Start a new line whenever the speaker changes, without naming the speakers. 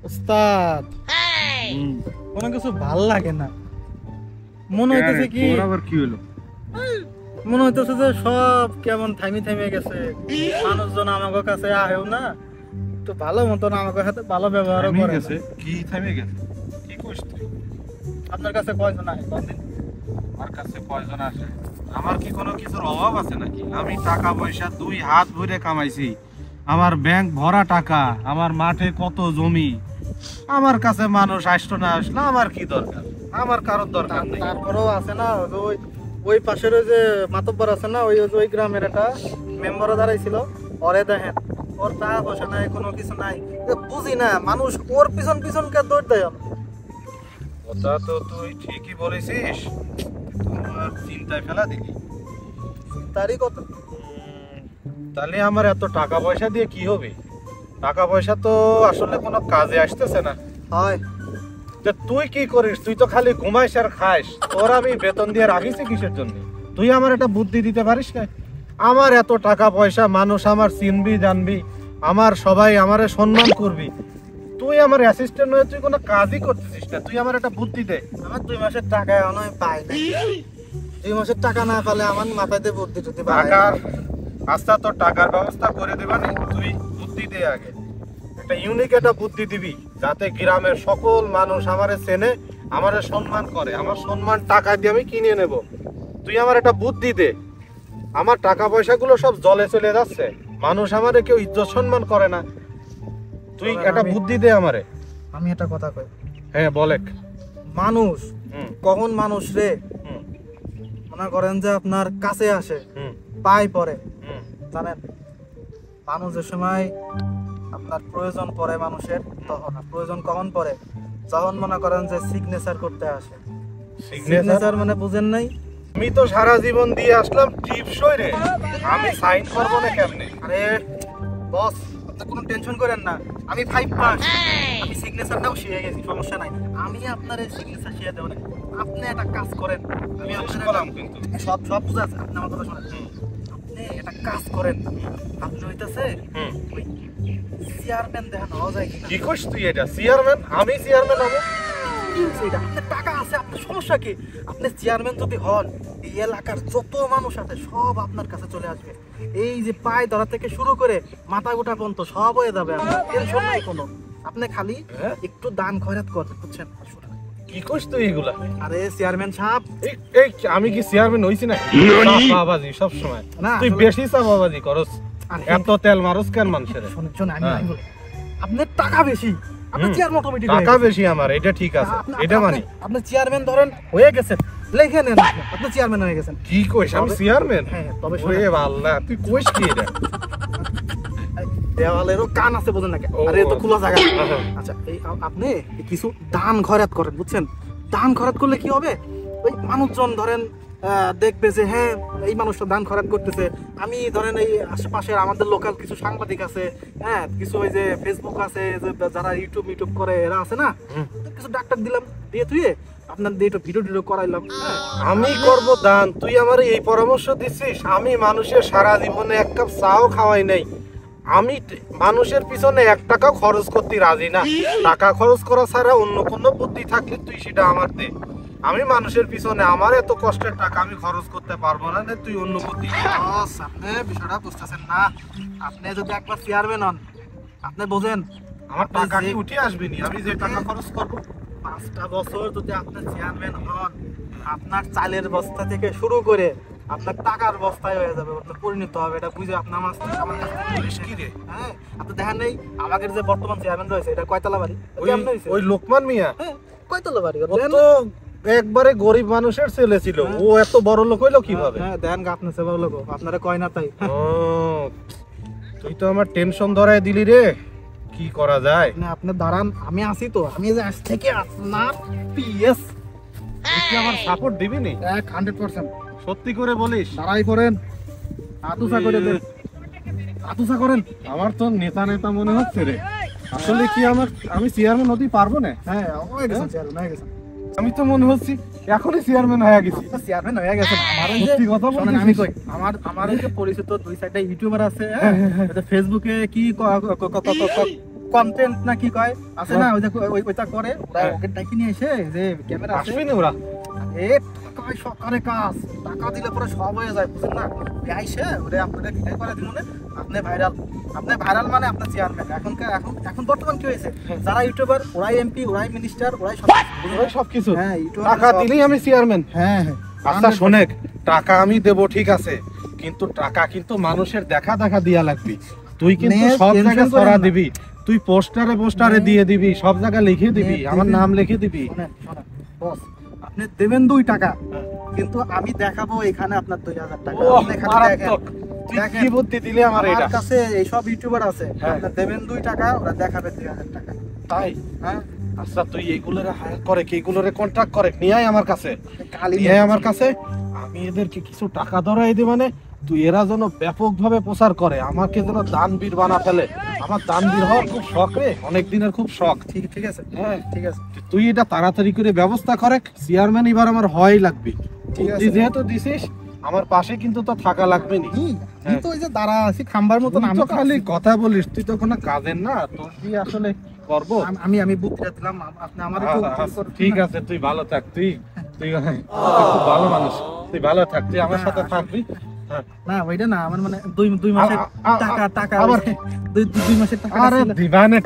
উস্তাদ কোনো কিছু ভাল লাগে না, মনে হইতেছে কি
আবার কি হলো?
মনে হইতেছে যে সব কেমন থামি থেমে গেছে, মানুষজন আমাদের কাছে আহেও না, তো ভালো মতন আমাদের সাথে ভালো ব্যবহারও
থেমে
করে না।
গেছে? কি থেমে গেছে? কি কইছ তুই?
আপনার কাছে কয়জন আহে বলেন?
আমার কাছে কয়জন আসে? আমার কি কোনো কিছুর অভাব আছে নাকি? আমি টাকা পয়সা দুই হাত ভরে কামাইছি, আমার ব্যাংক ভরা টাকা, আমার মাঠে কত জমি, আমার কাছে মানুষ আসতো না আসলো আমার কি দরকার? আমার কারোর দরকার নেই।
তারপরেও আছে না ওই ওই পাশের ওই যে মাতব্বর আছে না, ওই ওই গ্রামের একটা মেম্বারও দাঁড়াইছিল, ওরে দেখেন ওর টাকা পয়সা নাই, কোনো কিছু নাই, বুঝি না মানুষ ওর পিছন পিছন কে দৌড় দেয়।
কথা তো তুই ঠিকই বলেছিস, তোমার চিন্তায় ফেলা দিলি।
তারই কথা।
তাহলে আমার এত টাকা পয়সা দিয়ে কি হবে? টাকা পয়সা তো আসলে কোনো কাজে আসতেছে না।
হয়
যে তুই কি করিস? তুই তো খালি ঘুমাইস আর খাইস। তোর আমি বেতন দিয়ে রাখিস কিসের জন্য? তুই আমার একটা বুদ্ধি দিতে পারিস না? আমার এত টাকা পয়সা, মানুষ আমার চিনবি জানবি, আমার সবাই আমারে সম্মান করবি, তুই আমার অ্যাসিস্ট্যান্ট হয়ে তুই কোনো কাজই করতেছিস না। তুই আমার একটা বুদ্ধি দে।
আমার 2 মাসের টাকা এখনো আমি পাই না। 2 মাসের টাকা না পেলে আমার মাথায় দিয়ে বুদ্ধি টুদ্ধি
টাকার আস্তে তোর টাকার ব্যবস্থা করে দেবানি, তুই বুদ্ধি দে আগে। একটা ইউনিক একটা বুদ্ধি দিবি যাতে গ্রামের সকল মানুষ আমারে চেনে, আমারে সম্মান করে। আমার সম্মান টাকা দিয়ে আমি কিনে নেব। তুই আমার একটা বুদ্ধি দে। আমার টাকা পয়সাগুলো সব জলে চলে যাচ্ছে, মানুষ আমারে কেউ ইজ্জত সম্মান করে না। তুই একটা বুদ্ধি দে আমারে।
আমি একটা কথা কই,
হ্যাঁ বলেক।
মানুষ
হুম
কখন মানুষ রে
হুম
মনে করেন যে আপনার কাছে আসে,
হুম
পাই পরে
হুম
জানেন, মানুষের সময় আপনার প্রয়োজন পড়ে মানুষের, তখন প্রয়োজন কখন পড়ে? যখন মনে করেন যে সিগনেচার করতে আসে। সিগনেচার মানে বুঝেন নাই?
আমি তো সারা জীবন দিয়ে আসলাম টিপসই রে, আমি সাইন করবো না কেমনে?
আরে বস, আপনি কোনো টেনশন করেন না, আমি 5 পাস, আমি সিগনেচারটাও শিখে গেছি, সমস্যা নাই। আমি আপনার এই সিগনেচার শিখে দেব না। আপনি একটা কাজ করেন, আমি আপনার
বললাম কিন্তু
সব সব বুঝা আছে, আপনি আমার কথা শুনেন। আপনি একটা কাজ করেন, আপনি হইতাছে ওই চেয়ারম্যান দেখা নেওয়া যায় কিনা।
কি কইস তুই? এটা চেয়ারম্যান? আমি চেয়ারম্যান হবো?
কি হইছে এটা? আপনার টাকা আছে, আপনার সমস্যা কি? আপনি চেয়ারম্যান যদি হন, এই এলাকার যত মানুষ আছে সব আপনার কাছে চলে আসবে। এই যে পায়ে ধরা থেকে শুরু করে মাথা গোটা পর্যন্ত সব হয়ে যাবে, আপনার টেনশন নাই কোনো। আপনি খালি একটু দান খয়রাত করতে, বুঝছেন?
কি কইস তুই এগুলা?
আরে চেয়ারম্যান সাহেব,
এই আমি কি চেয়ারম্যান হইছি না? বাবাজি সব সময়
না
তুই বেশি চাপাবাজি করস।
আরে
এত তেল মারস কেন মানুষের?
শুনুন শুনুন, আমি
হ্যাঁ।
আমি বলি, আপনার টাকা বেশি, আপনি চেয়ারম্যান অটোমেটিক
টাকা বেশি আমার, এটা ঠিক আছে, এটা মানি।
আপনি চেয়ারম্যান ধরেন হয়ে গেছেন, লিখে নেন আপনি চেয়ারম্যান হয়ে গেছেন।
কি কইস? আমি চেয়ারম্যান?
হ্যাঁ তবে
ওরে আল্লাহ, তুই কইস কি এটা?
দেওয়ালেরও কান আছে, বোঝেন না?
ও,
আরে তো খোলা জায়গা।
হ্যাঁ।
আচ্ছা এই আপনি কিছু দান খয়রাত করেন, বুঝছেন? দান খয়রাত করলে কি হবে? ওই মানুষজন ধরেন দেখবে যে হ্যাঁ এই মানুষটা দান খয়রাত করতেছে। আমি ধরেন এই আশেপাশের আমাদের লোকাল কিছু সাংবাদিক আছে, হ্যাঁ কিছু ওই যে ফেসবুক আছে, যে যারা ইউটিউব করে এরা আছে না, কিছু ডাক্তার দিলাম, দিয়ে তুই আপনার দিয়ে একটু ভিডিও টিডিও করাইলাম। হ্যাঁ
আমি করব দান, তুই আমার এই পরামর্শ দিচ্ছিস? আমি মানুষের সারা জীবনে এক কাপ চাও খাওয়াই নাই। আমি মানুষের পিছনে 1 টাকা খরচ করতে রাজি না। টাকা খরচ করা ছাড়া অন্য কোনো বুদ্ধি থাকলে তুই সেটা আমার দে। আমি মানুষের পিছনে আমার এত কষ্টের টাকা আমি খরচ করতে পারবো না, তুই অন্য বুদ্ধি দে।
বস, আপনি বিষয়টা বুঝতেছেন না। আপনি যদি একবার চেয়ারম্যান হন, আপনি বোঝেন
আমার টাকা কি উঠে আসবে নি? আমি যে টাকা খরচ করবো
5টা বছর যদি আপনি চেয়ারম্যান হন, আপনার চালের বস্তা থেকে শুরু করে আপনার টাকার বস্তায় হয়ে যাবে, আপনার পরিণত হবে। এটা বুঝে আপনি আমার কাছে
বলিস কি রে?
হ্যাঁ আপনি দেখেন নেই আমাদের যে বর্তমান চেয়ারম্যান রয়েছে, এটা কয়তলা বাড়ি? কেমন হয়েছে?
ওই লোকমান মিয়া
হ্যাঁ কয়তলা বাড়ি?
ও তো একবারে গরিব মানুষের ছেলে ছিল, ও এত বড় লোক হইলো কিভাবে?
হ্যাঁ দেন গা, আপনি সেবা লোক, আপনারা কয় না তাই।
ও, তুই তো আমার টেনশন ধরায় দিলি রে। কি করা যায়?
না আপনি দাঁড়ান, আমি আছি তো, আমি যে আজ থেকে আপনার পিএস।
তুই কি আমার সাপোর্ট দিবি নি?
100%।
সত্যি করে বলিস?
দাঁড়াই করেন, আতুসা করে দেন, আতুসা করেন।
আমার তো নেতা নেতা মনে হচ্ছে রে। আসলে কি আমি চেয়ারম্যান হতে পারবো না?
হ্যাঁ হয়ে গেছেন, চেয়ারম্যান হয়ে গেছেন।
আমি তো মনে হচ্ছে এখনই চেয়ারম্যান হয়ে গেছি।
চেয়ারম্যান হয়ে গেছেন। আমার ওই যে
সত্যি কথা
শোনেন,
বলতেছিস?
আমি কই, আমার ওই যে পরিচিত 2 সাইডে ইউটিউবার আছে, হ্যাঁ ফেসবুকে কি কন্টেন্ট না কি কয় আছে না, ওই যে ওইটা করে ওরা,
হ্যাঁ।
ওকে ডাকি নিয়ে এসে যে ক্যামেরা আছে,
আসবি না ওরা?
এ টাকায় সরকারের কাজ, টাকা দিলে পরে সব হয়ে যায়, বুঝছেন না? ওই আইসে ওরে আপনাদের ভিডিও করে দিল, আপনি ভাইরাল, মানে আপনার চেয়ারম্যান। এখন বর্তমান কি হয়েছে, যারা ইউটিউবার ওরাই এমপি, ওরাই মিনিস্টার, ওরাই সব,
ওরা সবকিছু
হ্যাঁ ইউটিউবার
টাকা দিলেই আমি চেয়ারম্যান।
হ্যাঁ হ্যাঁ
আচ্ছা শোনেক, টাকা আমি দেবো ঠিক আছে, কিন্তু টাকা কিন্তু মানুষের দেখা দিয়া লাগবে। তুই কিন্তু
নে,
সব
tension
জায়গায়
করেন
ছড়া
না।
দিবি, তুই পোস্টারে দিয়ে দিবি, সব জায়গায় লিখে দিবি, আমার নাম লিখে দিবি।
শোনেন, বস, আপনি দেবেন 2 টাকা, কিন্তু আমি দেখাবো এখানে আপনার 2000 টাকা।
ওহ,
আপনি এখানে
মারাত্মক। তুই
দেখেন,
কি বুদ্ধি দিলি আমার এটা?
আমার কাছে এইসব ইউটিউবার আছে,
হ্যাঁ।
আপনি দেবেন 2 টাকা, ওরা দেখাবে 2000 টাকা।
তাই?
হ্যাঁ,
আচ্ছা তুই এইগুলোরে হায়ার করে কি, এগুলোরে কন্ট্রাক্ট করে নিয়ে আয় আমার কাছে,
কালি
নিয়ে আয় আমার কাছে। আমি এদেরকে কিছু টাকা ধরাই দিই, মানে তুই এরা যেন ব্যাপকভাবে প্রচার করে, আমাকে যেন দানবীর বানা ফেলে। আমার দানবীর হওয়ার খুব শখ রে, অনেক দিনের খুব শখ।
ঠিক ঠিক আছে,
হ্যাঁ,
ঠিক আছে,
তুই এটা তাড়াতাড়ি করে ব্যবস্থা করে, চেয়ারম্যান এবার আমার হওয়াই লাগবে।
ঠিক আছে।
তুই যেহেতু দিছিস, আমার পাশে কিন্তু তো থাকা লাগবে নি।
আমি তো ওই যে দাঁড়া আছি খাম্বার মতন,
তুই
আমি
তো
তো
খালি কথা বলিস, তুই তো কোনো কাজের না, তোর কি আসলে করব?
আমি বুদ্ধিটা দিলাম, আপনি আমার একটু
ঠিক আছে, তুই ভালো থাক, তুই তুই খুব ভালো মানুষ, তুই ভালো থাক, তুই আমার সাথে থাকবি। হ্যাঁ।
না ওইটা না, আমার মানে 2 মাসের
আ- আ-
টাকা
আবার
ওই যে 2 মাসের টাকা
আরে
ছিল।
দিবানে